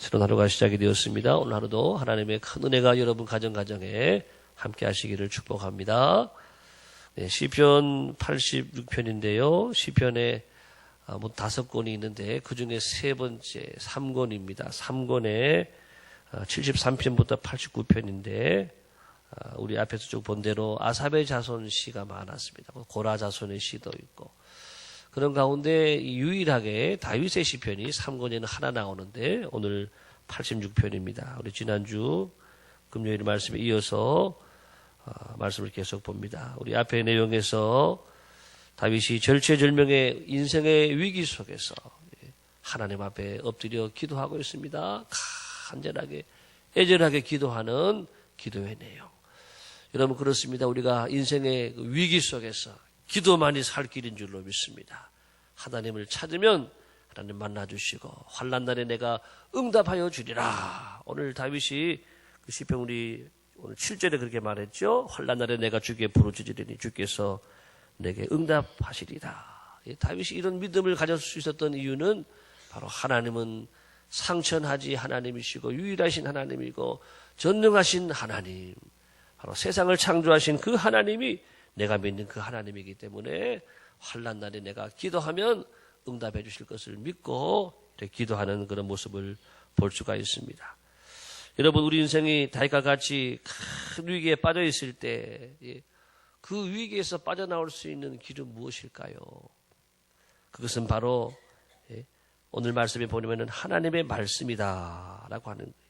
새로운 하루가 시작이 되었습니다. 오늘 하루도 하나님의 큰 은혜가 여러분 가정에 함께 하시기를 축복합니다. 네, 시편 86편인데요. 시편에 뭐 5권이 있는데 그 중에 세 번째 3권입니다. 3권에 73편부터 89편인데 우리 앞에서 쭉 본 대로 아삽의 자손 시가 많았습니다. 고라 자손의 시도 있고 그런 가운데 유일하게 다윗의 시편이 3권에는 하나 나오는데 오늘 86편입니다. 우리 지난주 금요일 말씀에 이어서 말씀을 계속 봅니다. 우리 앞의 내용에서 다윗이 절체절명의 인생의 위기 속에서 하나님 앞에 엎드려 기도하고 있습니다. 간절하게 애절하게 기도하는 기도의 내용. 여러분 그렇습니다. 우리가 인생의 위기 속에서 기도만이 살 길인 줄로 믿습니다. 하나님을 찾으면 하나님 만나주시고 환난 날에 내가 응답하여 주리라. 오늘 다윗이 그 시편 우리 오늘 7절에 그렇게 말했죠. 환난 날에 내가 주께 부르짖으리니 주께서 내게 응답하시리라. 다윗이 이런 믿음을 가질 수 있었던 이유는 바로 하나님은 상천하지 하나님이시고 유일하신 하나님이고 전능하신 하나님, 바로 세상을 창조하신 그 하나님이 내가 믿는 그 하나님이기 때문에 환난 날에 내가 기도하면 응답해 주실 것을 믿고 기도하는 그런 모습을 볼 수가 있습니다. 여러분 우리 인생이 다윗과 같이 큰 위기에 빠져 있을 때 그 위기에서 빠져나올 수 있는 길은 무엇일까요? 그것은 바로 오늘 말씀에 보면은 하나님의 말씀이다라고 하는 거예요.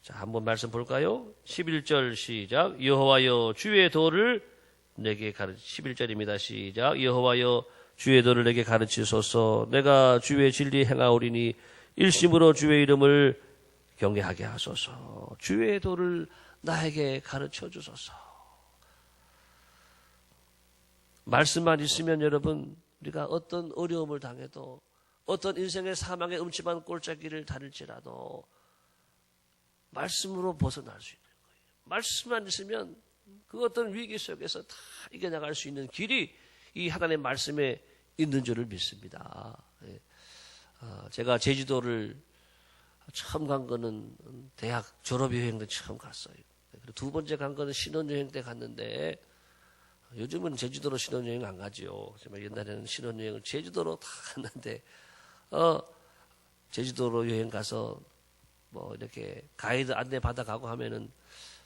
자, 한번 말씀 볼까요? 11절 시작. 여호와여 주의 도를 내게 11절입니다. 시작. 여호와여 주의 도를 내게 가르치소서. 내가 주의 진리 행하오리니 일심으로 주의 이름을 경외하게 하소서. 주의 도를 나에게 가르쳐 주소서. 말씀만 있으면 여러분 우리가 어떤 어려움을 당해도 어떤 인생의 사망의 음침한 꼴짜기를 다닐지라도 말씀으로 벗어날 수 있는 거예요. 말씀만 있으면 그 어떤 위기 속에서 다 이겨나갈 수 있는 길이 이 하나님의 말씀에 있는 줄을 믿습니다. 제가 제주도를 처음 간 거는 대학 졸업여행 때 처음 갔어요. 그리고 두 번째 간 거는 신혼여행 때 갔는데 요즘은 제주도로 신혼여행 안 가죠. 정말 옛날에는 신혼여행을 제주도로 다 갔는데 제주도로 여행 가서 뭐 이렇게 가이드 안내 받아가고 하면은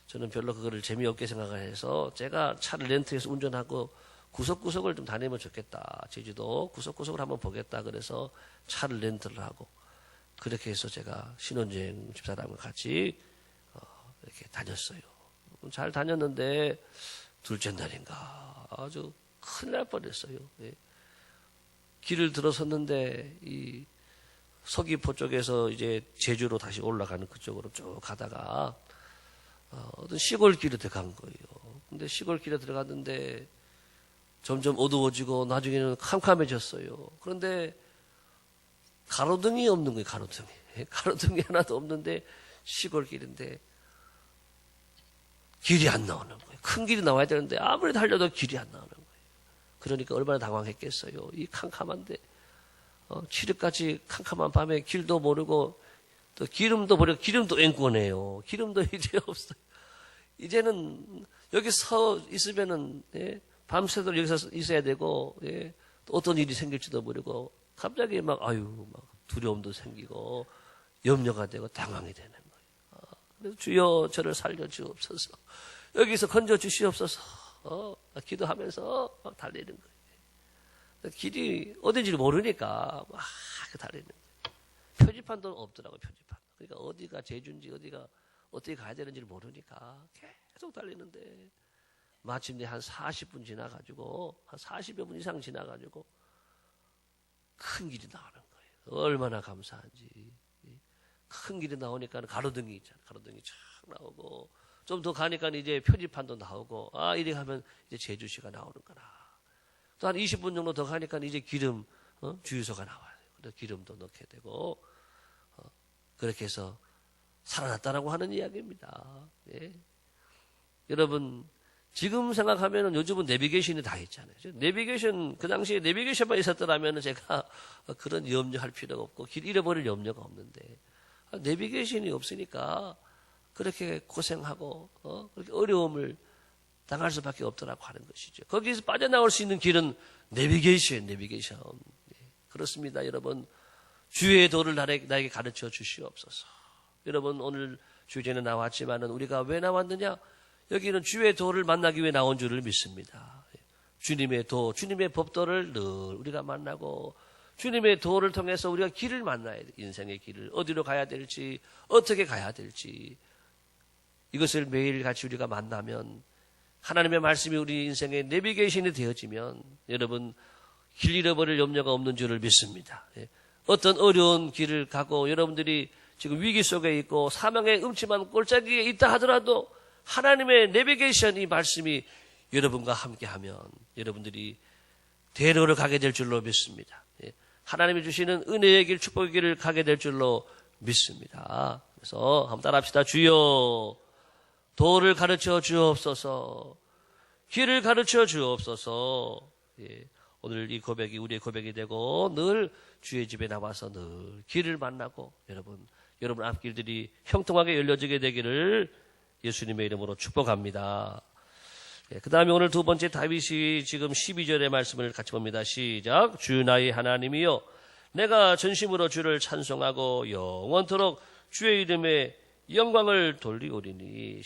저는 별로 그거를 재미없게 생각을 해서 제가 차를 렌트해서 운전하고 구석구석을 좀 다니면 좋겠다. 제주도 구석구석을 한번 보겠다. 그래서 차를 렌트를 하고 그렇게 해서 제가 신혼여행 집사람과 같이 이렇게 다녔어요. 잘 다녔는데 둘째 날인가 아주 큰일 날 뻔했어요. 길을 들어섰는데 이 서귀포 쪽에서 이제 제주로 다시 올라가는 그쪽으로 쭉 가다가 어떤 시골길에 들어간 거예요. 근데 시골길에 들어갔는데 점점 어두워지고 나중에는 캄캄해졌어요. 그런데 가로등이 없는 거예요. 가로등이 하나도 없는데 시골길인데 길이 안 나오는 거예요. 큰 길이 나와야 되는데 아무리 달려도 길이 안 나오는 거예요. 그러니까 얼마나 당황했겠어요. 이 캄캄한데 칠흑같이 캄캄한 밤에 길도 모르고 또 기름도 버리고 기름도 앵꼬네요. 기름도 이제 없어요. 이제는 여기 서 있으면은 밤새도록 여기서 있어야 되고 또 어떤 일이 생길지도 모르고 갑자기 막 두려움도 생기고 염려가 되고 당황이 되는 거예요. 그래서 주여 저를 살려 주옵소서. 여기서 건져 주시옵소서. 기도하면서 막 달리는 거예요. 길이 어딘지 모르니까 막 달리는 거예요. 표지판도 없더라고요. 표지판. 그러니까 어디가 제주인지 어디가 어떻게 가야 되는지 모르니까 계속 달리는데 마침내 한 40분 지나가지고 한 40여 분 이상 지나가지고 큰 길이 나오는 거예요. 얼마나 감사한지. 큰 길이 나오니까 가로등이 있잖아요. 가로등이 쫙 나오고 좀 더 가니까 이제 표지판도 나오고 이리 가면 이제 제주시가 나오는구나. 또 한 20분 정도 더 가니까 이제 기름 주유소가 나와요. 그래서 기름도 넣게 되고 그렇게 해서 살아났다라고 하는 이야기입니다. 예. 여러분 지금 생각하면은 요즘은 내비게이션이 다 있잖아요. 내비게이션, 그 당시에 내비게이션만 있었더라면 제가 그런 염려할 필요가 없고 길 잃어버릴 염려가 없는데 내비게이션이 없으니까 그렇게 고생하고 그렇게 어려움을 당할 수밖에 없더라고 하는 것이죠. 거기서 빠져나올 수 있는 길은 내비게이션. 그렇습니다. 여러분, 주의 도를 나에게 가르쳐 주시옵소서. 여러분, 오늘 주제는 나왔지만은 우리가 왜 나왔느냐? 여기는 주의 도를 만나기 위해 나온 줄을 믿습니다. 주님의 도, 주님의 법도를 늘 우리가 만나고 주님의 도를 통해서 우리가 길을 만나야 돼. 인생의 길을. 어디로 가야 될지, 어떻게 가야 될지. 이것을 매일같이 우리가 만나면 하나님의 말씀이 우리 인생의 내비게이션이 되어지면 여러분 길 잃어버릴 염려가 없는 줄을 믿습니다. 어떤 어려운 길을 가고 여러분들이 지금 위기 속에 있고 사망의 음침한 골짜기에 있다 하더라도 하나님의 내비게이션 이 말씀이 여러분과 함께하면 여러분들이 대로를 가게 될 줄로 믿습니다. 하나님이 주시는 은혜의 길, 축복의 길을 가게 될 줄로 믿습니다. 그래서 한번 따라합시다. 주여 도를 가르쳐 주옵소서. 길을 가르쳐 주옵소서. 오늘 이 고백이 우리의 고백이 되고 늘 주의 집에 나와서 늘 길을 만나고 여러분 앞길들이 형통하게 열려지게 되기를 예수님의 이름으로 축복합니다. 그 다음에 오늘 두 번째 다윗이 지금 12절의 말씀을 같이 봅니다. 시작. 주 나의 하나님이여 내가 전심으로 주를 찬송하고 영원토록 주의 이름에 영광을 돌리오리니.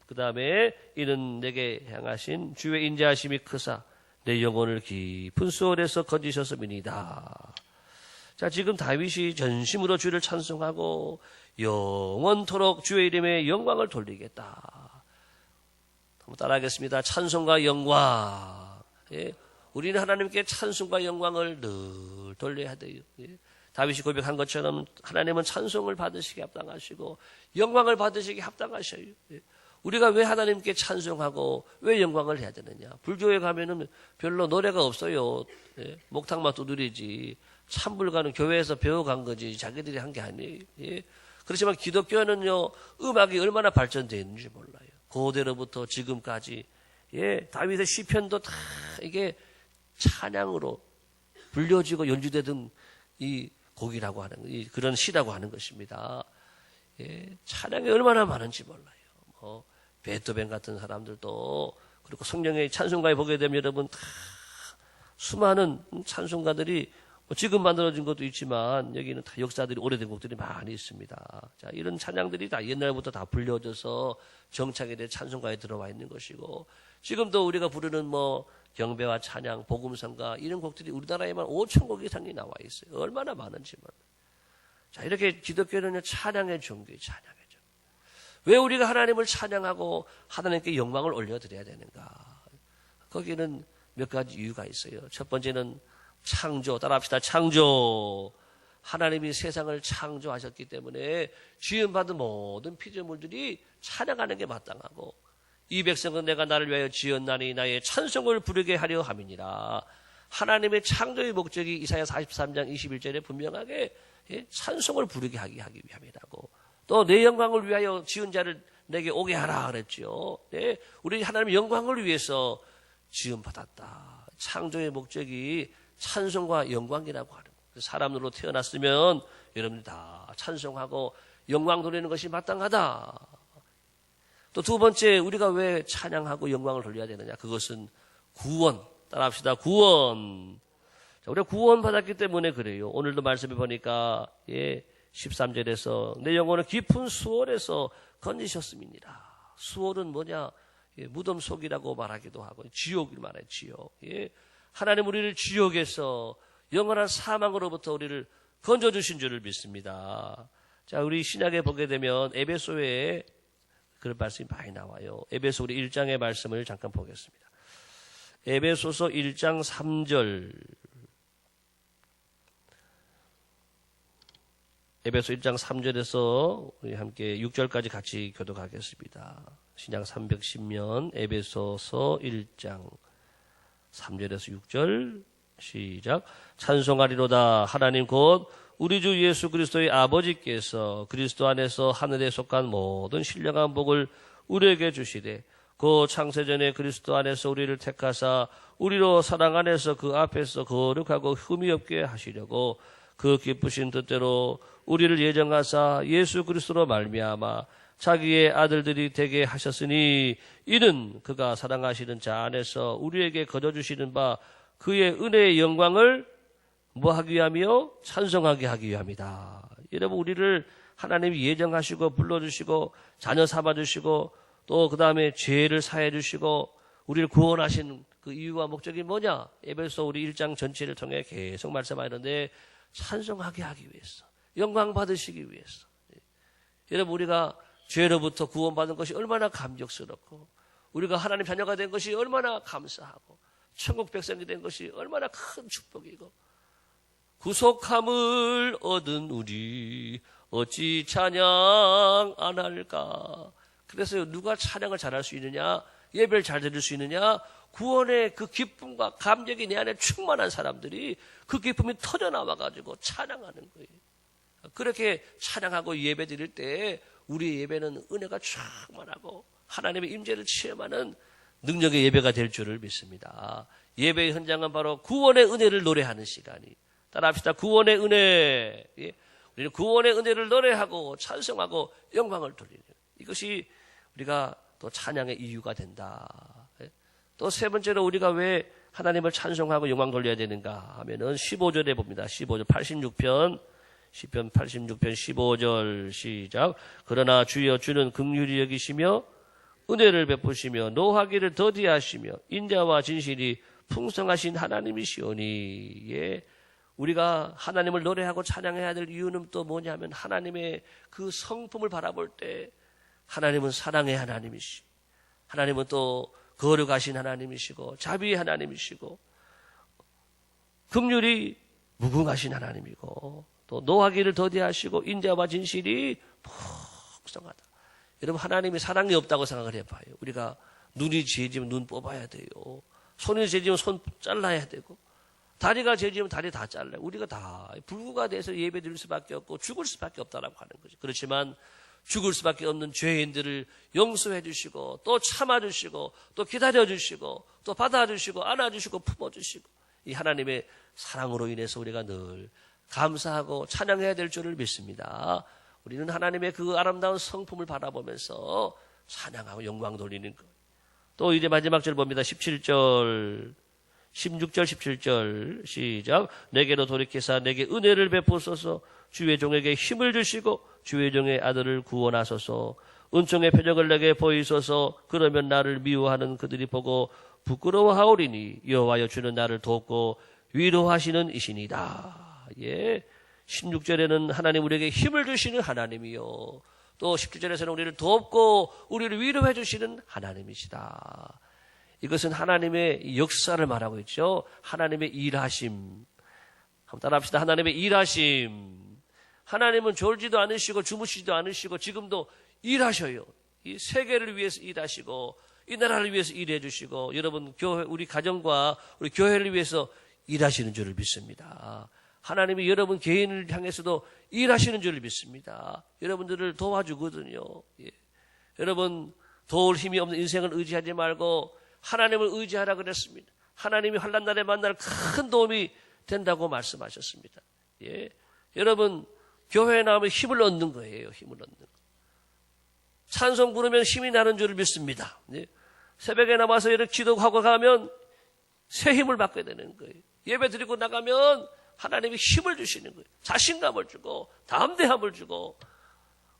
그 다음에 이는 내게 향하신 주의 인자하심이 크사 내 영혼을 깊은 수월에서 건지셨음이니이다. 자, 지금 다윗이 전심으로 주를 찬송하고 영원토록 주의 이름에 영광을 돌리겠다. 한번 따라하겠습니다. 찬송과 영광. 우리는 하나님께 찬송과 영광을 늘 돌려야 돼요. 다윗이 고백한 것처럼 하나님은 찬송을 받으시기 합당하시고 영광을 받으시기 합당하셔요. 우리가 왜 하나님께 찬송하고 왜 영광을 해야 되느냐? 불교에 가면은 별로 노래가 없어요. 목탁만 두드리지. 찬불가는 교회에서 배워간 거지 자기들이 한 게 아니에요. 그렇지만 기독교는요 음악이 얼마나 발전되어 있는지 몰라요. 고대로부터 지금까지 다윗의 시편도 다 이게 찬양으로 불려지고 연주되던 이 곡이라고 하는 그런 시라고 하는 것입니다. 찬양이 얼마나 많은지 몰라요. 베토벤 같은 사람들도 그리고 성령의 찬송가에 보게 되면 여러분 다 수많은 찬송가들이 지금 만들어진 것도 있지만 여기는 다 역사들이 오래된 곡들이 많이 있습니다. 자, 이런 찬양들이 다 옛날부터 다 불려져서 정착에 대해 찬송가에 들어와 있는 것이고 지금도 우리가 부르는 경배와 찬양, 복음성가 이런 곡들이 우리나라에만 5,000곡 이상이 나와 있어요. 얼마나 많은지 몰라요. 자, 이렇게 기독교는 찬양의 종교예요. 찬양의 종교. 왜 우리가 하나님을 찬양하고 하나님께 영광을 올려드려야 되는가? 거기는 몇 가지 이유가 있어요. 첫 번째는 창조, 따라합시다. 창조. 하나님이 세상을 창조하셨기 때문에 지음받은 모든 피조물들이 찬양하는 게 마땅하고 이 백성은 내가 나를 위하여 지었나니 나의 찬송을 부르게 하려 함이니라. 하나님의 창조의 목적이 이사야 43장 21절에 분명하게 찬송을 부르게 하기 위함이라고. 또 내 영광을 위하여 지은 자를 내게 오게 하라 그랬죠. 우리 하나님의 영광을 위해서 지음받았다. 창조의 목적이 찬송과 영광이라고 하는 거예요. 사람으로 태어났으면 여러분들 다 찬송하고 영광 돌리는 것이 마땅하다. 또 두 번째 우리가 왜 찬양하고 영광을 돌려야 되느냐? 그것은 구원. 따라합시다. 구원. 자, 우리가 구원 받았기 때문에 그래요. 오늘도 말씀해 보니까 13절에서 내 영혼을 깊은 수월에서 건지셨음이니라. 수월은 뭐냐? 무덤 속이라고 말하기도 하고 지옥을 말해요. 지옥. 하나님 우리를 지옥에서 영원한 사망으로부터 우리를 건져주신 줄을 믿습니다. 자, 우리 신약에 보게 되면 에베소에 그런 말씀이 많이 나와요. 에베소 우리 1장의 말씀을 잠깐 보겠습니다. 에베소서 1장 3절. 에베소 1장 3절에서 우리 함께 6절까지 같이 교독하겠습니다. 신약 310면 에베소서 1장 3절에서 6절 시작. 찬송하리로다 하나님 곧 우리 주 예수 그리스도의 아버지께서 그리스도 안에서 하늘에 속한 모든 신령한 복을 우리에게 주시되 그 창세전에 그리스도 안에서 우리를 택하사 우리로 사랑 안에서 그 앞에서 거룩하고 흠이 없게 하시려고 그 기쁘신 뜻대로 우리를 예정하사 예수 그리스도로 말미암아 자기의 아들들이 되게 하셨으니 이는 그가 사랑하시는 자 안에서 우리에게 거둬주시는 바 그의 은혜의 영광을 뭐 하기 위함이요? 찬송하게 하기 위함이다. 여러분, 우리를 하나님이 예정하시고 불러주시고 자녀 삼아주시고 또 그 다음에 죄를 사해주시고 우리를 구원하신 그 이유와 목적이 뭐냐? 에베소 우리 1장 전체를 통해 계속 말씀하는데 찬송하게 하기 위해서, 영광 받으시기 위해서. 여러분, 우리가 죄로부터 구원받은 것이 얼마나 감격스럽고 우리가 하나님 자녀가 된 것이 얼마나 감사하고 천국 백성이 된 것이 얼마나 큰 축복이고 구속함을 얻은 우리 어찌 찬양 안 할까? 그래서 누가 찬양을 잘할 수 있느냐? 예배를 잘 드릴 수 있느냐? 구원의 그 기쁨과 감격이 내 안에 충만한 사람들이 그 기쁨이 터져나와가지고 찬양하는 거예요. 그렇게 찬양하고 예배 드릴 때 우리의 예배는 은혜가 충만하고 하나님의 임재를 체험하는 능력의 예배가 될 줄을 믿습니다. 예배의 현장은 바로 구원의 은혜를 노래하는 시간이. 따라합시다. 구원의 은혜. 예. 우리는 구원의 은혜를 노래하고 찬송하고 영광을 돌리는 이것이 우리가 또 찬양의 이유가 된다. 예. 또 세 번째로 우리가 왜 하나님을 찬송하고 영광 돌려야 되는가 하면은 15절에 봅니다. 15절 86편 시편 86편 15절 시작. 그러나 주여 주는 긍휼히 여기시며 은혜를 베푸시며 노하기를 더디하시며 인자와 진실이 풍성하신 하나님이시오니. 예. 우리가 하나님을 노래하고 찬양해야 될 이유는 또 뭐냐면 하나님의 그 성품을 바라볼 때 하나님은 사랑의 하나님이시고 하나님은 또 거룩하신 하나님이시고 자비의 하나님이시고 긍휼이 무궁하신 하나님이고 또 노하기를 더디하시고 인자와 진실이 풍성하다. 여러분, 하나님이 사랑이 없다고 생각을 해봐요. 우리가 눈이 죄지면 눈 뽑아야 돼요. 손이 죄지면 손 잘라야 되고 다리가 죄지면 다리 다 잘라요. 우리가 다 불구가 돼서 예배 드릴 수밖에 없고 죽을 수밖에 없다라고 하는 거죠. 그렇지만 죽을 수밖에 없는 죄인들을 용서해 주시고 또 참아 주시고 또 기다려 주시고 또 받아 주시고 안아 주시고 품어 주시고 이 하나님의 사랑으로 인해서 우리가 늘 감사하고 찬양해야 될 줄을 믿습니다. 우리는 하나님의 그 아름다운 성품을 바라보면서 찬양하고 영광 돌리는 것. 또 이제 마지막 절 봅니다. 16절 17절 시작. 내게로 돌이키사 내게 은혜를 베푸소서. 주의 종에게 힘을 주시고 주의 종의 아들을 구원하소서. 은총의 표적을 내게 보이소서. 그러면 나를 미워하는 그들이 보고 부끄러워하오리니 여호와여 주는 나를 돕고 위로하시는 이신이다. 예. 16절에는 하나님 우리에게 힘을 주시는 하나님이요. 또 17절에서는 우리를 돕고 우리를 위로해 주시는 하나님이시다. 이것은 하나님의 역사를 말하고 있죠. 하나님의 일하심. 한번 따라합시다. 하나님의 일하심. 하나님은 졸지도 않으시고 주무시지도 않으시고 지금도 일하셔요. 이 세계를 위해서 일하시고 이 나라를 위해서 일해 주시고 여러분 교회 우리 가정과 우리 교회를 위해서 일하시는 줄을 믿습니다. 하나님이 여러분 개인을 향해서도 일하시는 줄을 믿습니다. 여러분들을 도와주거든요. 예. 여러분 도울 힘이 없는 인생을 의지하지 말고 하나님을 의지하라 그랬습니다. 하나님이 환난 날에 만날 큰 도움이 된다고 말씀하셨습니다. 예. 여러분 교회에 나오면 힘을 얻는 거예요. 힘을 얻는 거. 찬송 부르면 힘이 나는 줄을 믿습니다. 예. 새벽에 나와서 이렇게 기도하고 가면 새 힘을 받게 되는 거예요. 예배 드리고 나가면 하나님이 힘을 주시는 거예요. 자신감을 주고 담대함을 주고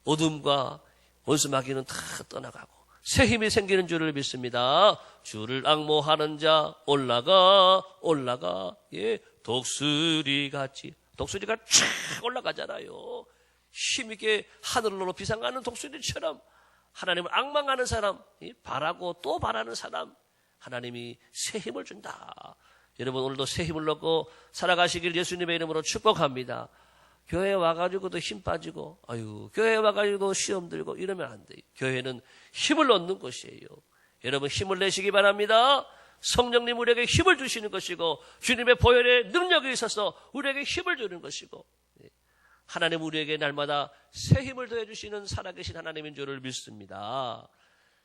어둠과 원수마귀는 다 떠나가고 새 힘이 생기는 줄을 믿습니다. 주를 앙모하는 자 올라가 예 독수리 같이 독수리가 쫙 올라가잖아요. 힘있게 하늘로 높이 상하는 독수리처럼 하나님을 앙망하는 사람, 바라고 또 바라는 사람 하나님이 새 힘을 준다. 여러분 오늘도 새 힘을 얻고 살아가시길 예수님의 이름으로 축복합니다. 교회에 와가지고도 힘 빠지고 교회에 와가지고도 시험 들고 이러면 안 돼요. 교회는 힘을 얻는 것이에요. 여러분 힘을 내시기 바랍니다. 성령님 우리에게 힘을 주시는 것이고 주님의 보혈의 능력이 있어서 우리에게 힘을 주는 것이고 하나님 우리에게 날마다 새 힘을 더해주시는 살아계신 하나님인 줄을 믿습니다.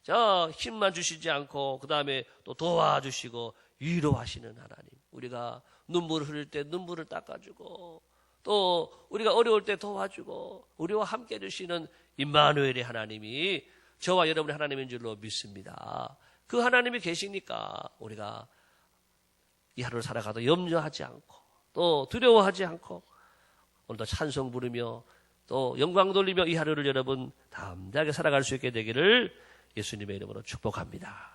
자, 힘만 주시지 않고 그 다음에 또 도와주시고 위로하시는 하나님. 우리가 눈물을 흘릴 때 눈물을 닦아주고 또 우리가 어려울 때 도와주고 우리와 함께 해주시는 임마누엘의 하나님이 저와 여러분의 하나님인 줄로 믿습니다. 그 하나님이 계시니까 우리가 이 하루를 살아가도 염려하지 않고 또 두려워하지 않고 오늘도 찬송 부르며 또 영광 돌리며 이 하루를 여러분 담대하게 살아갈 수 있게 되기를 예수님의 이름으로 축복합니다.